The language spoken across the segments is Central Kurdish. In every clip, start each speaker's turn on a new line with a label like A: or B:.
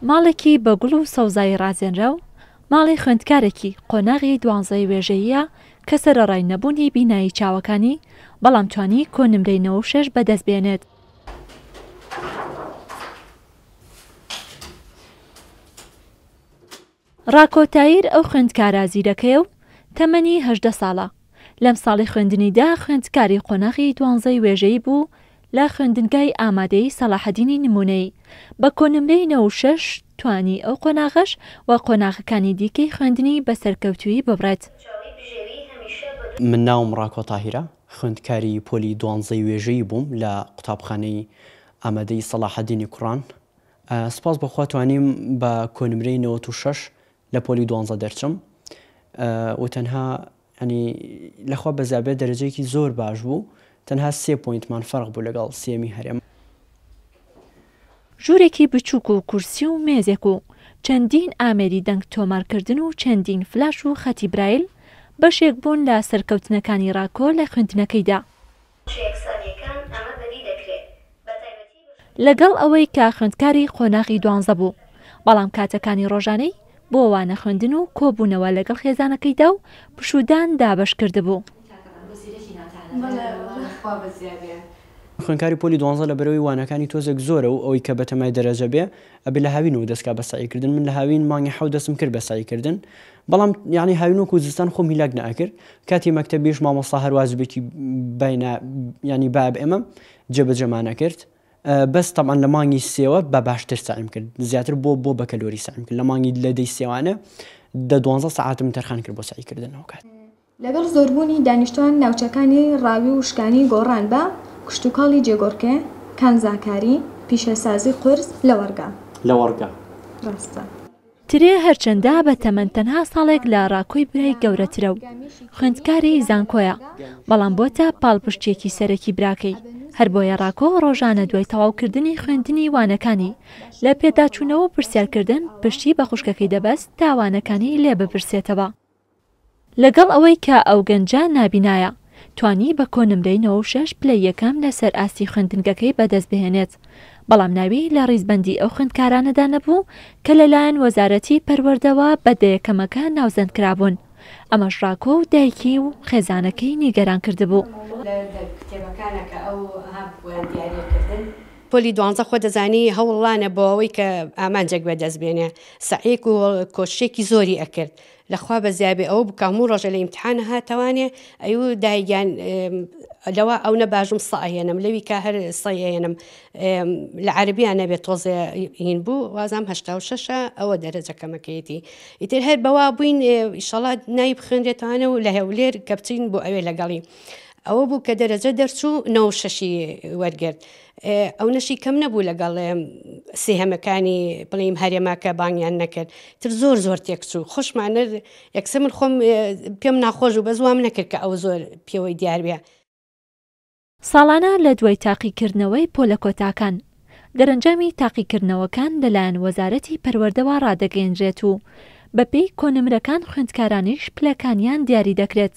A: ماڵێکی بە گوڵ و سەوزایی ڕازێنرا و ماڵی خوێندکارێکی قۆناغی 12 وێژەیە کە سەرەڕای نەبوونی بینایی چاوەکانی بەڵام توانی کۆنمرەی 96 بەدەست بێنێت. ڕاکۆتاییر ئەو خوێندکارە زیرەکەیە و تەمەنی 18 ساڵە. لەم ساڵی خوێندنیدا خوێندکاری قۆناغی 12 وێژەی بوو لە خوێندنگای ئامادەی سەلاحەدینی نمونەی بە کۆنمرەی 96 توانی ئەو قۆناغەش و قۆناغەکانی دیکەی خوێندنی بە سەرکەوتووی ببڕێت.
B: من ناوم ڕاکۆ تاهیرە، خوێندکاری پۆلی 12 وێژەی بووم لە قوتابخانەی ئامادەی سەلاحەدینی کوڕان. سپاس بەخوا توانیم بە کۆنمرەی 96 لە پۆلی 12 دەرچم و تەنها لەخوا بەزابێت دەرەجەیەکی زۆر باش بوو، تەنها 3 پۆینتمان فەرق بوو لەگەڵ سێمی هەرێم.
A: ژوورێکی بچووک و کورسی و مێزێک و چەندین ئامێری دەنگ تۆمارکردن و چەندین فلاش و خەتی برایل بەشێک بوون لە سەرکەوتنەکانی ڕاکۆ لە خوێندنەکەیدا. لەگەڵ ئەوەی کە خوێندکاری قۆناغی 12 بوو، بەڵام کاتەکانی ڕۆژانەی بۆ وانە خوێندن و کۆبوونەوە لەگەڵ خێزانەکەیدا و پشودان دابەش کرده بوو.
B: خوێندکاری پۆلی 12 لە بەرەوەی وانەکانی تۆزێک زۆرە و ئەوەی کە بەتەمای دەرەجە بێ ئەبێ لە هاوین و دەستکا بەساییکردن. من لە هاوین مانگی 7 دەستم کرد بەساییکردن، بەڵام هاوین و کوردستان خۆم هیلاک نەئەکرد. کاتی مەکتەبیش مامۆستا هەروازبێکی باب ئێمە جێبەجێمان نەکرد. بەس تەمان لە مانگی سێوە بە باشتر سایم کرد، زیاتر بۆ بە کەلۆری سایم کرد. لە مانگی لە دەی سێوانە 12 ساعتم تەرخان کرد بۆ ساییکردنەوە. کات
C: لەگەڵ زۆربوونی دانیشتوان ناوچەکانی ڕاوی و شکانی گۆڕان بە کشتتوکاڵی جێگۆڕکێ، کانزاکاری، پیشەسازی قورس لە وەرگە ڕاستە.
A: ترێ هەرچەندە بە تەمەن تەنها ساڵێک لە ڕاکۆی برای گەورەترە و خوێندکاری زانکۆیە، بەڵام بۆتە پاڵپشتێکی سەرەکی براکەی. هەر بۆیە ڕاکۆ ڕۆژانە دوای تەواوکردنی خوێندنی وانەکانی لە پێداچوونەوە پرسیارکردن پشتی بە خوشکەکەی دەبەست تاوانەکانی لێ بپرسێتەوە. لەگەڵ ئەوەی کە ئەو گەنجە نابینایە، توانی بە کۆنمرەی 96 پلەی یەکەم لەسەر ئاستی خوێندنگەکەی بەدەست بهێنێت، بەڵام ناوی لە ڕیزبەندی ئەو خوێندکارانەدا نەبوو کە لەلایەن وەزارەتی پەروەردەوە بەدە یەکەمەکە ناوزەند کرابوون. ئەمەش ڕاکۆ و دایکی و خێزانەکەی نیگەران کردبوو.
D: پۆلی 12 خۆ دەزانی هەوڵانە بۆ ئەوەی کە ئامانجێک بەدەست بێنێ، سەعیک و کۆشتێکی زۆری ئەکرد. لەخوا بەزیابێ ئەو بکە هەموو ڕۆژە لە ئیمتحان هاتەوانێ ئەو دایگیان لەوە ئەو نەباژم سەهێنم لەوی کە هەر سەهێنم لە عەربیان نەبێت تۆزێ هین بوو وازام 86 ئەوە دەرەجەکەمەکەیەتی. ئیتر هەر بەوا بووین ئیشەڵا نای بخوێنرێتوانە و لە هەولێر کە بچین بۆ ئەوێ لەگەڵی. ئەوە بوو کە دەرەجە دەرچوو 96 وەرگرت. ئەو نەشی کەم نەبوو لەگەڵ سێهەمەکانی بڵێم هەرێما کە بانگیان نەکرد. تر زۆر تێکچوو خۆشمانە یەکسە من خۆم پێم ناخۆش و بەزوام نەکرد کە ئەو زۆر پێوەی دیار بێ.
A: ساڵانە لە دوای تاقیکردنەوەی پۆلە کۆتاکان، دەرەنجامی تاقیکردنەوەکان لەلایەن وەزارەتی پەروەردەوە ڕادەگەیەنرێت و بەپێی کۆنمرەکان خوێندکارانیش پلەکانیان دیاری دەکرێت،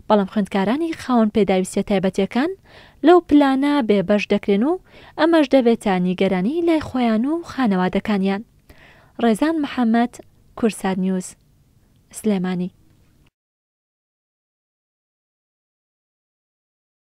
A: بەڵام خوێندکارانی خاوەن پێداویستە تایبەتیەکان لەو پلانە بێبەش دەکرێن و ئەمەش دەبێتە نیگەرانی لای خۆیان و خانەوادەکانیان. ڕێزان محەممەد، کورسات نیوز، سلێمانی.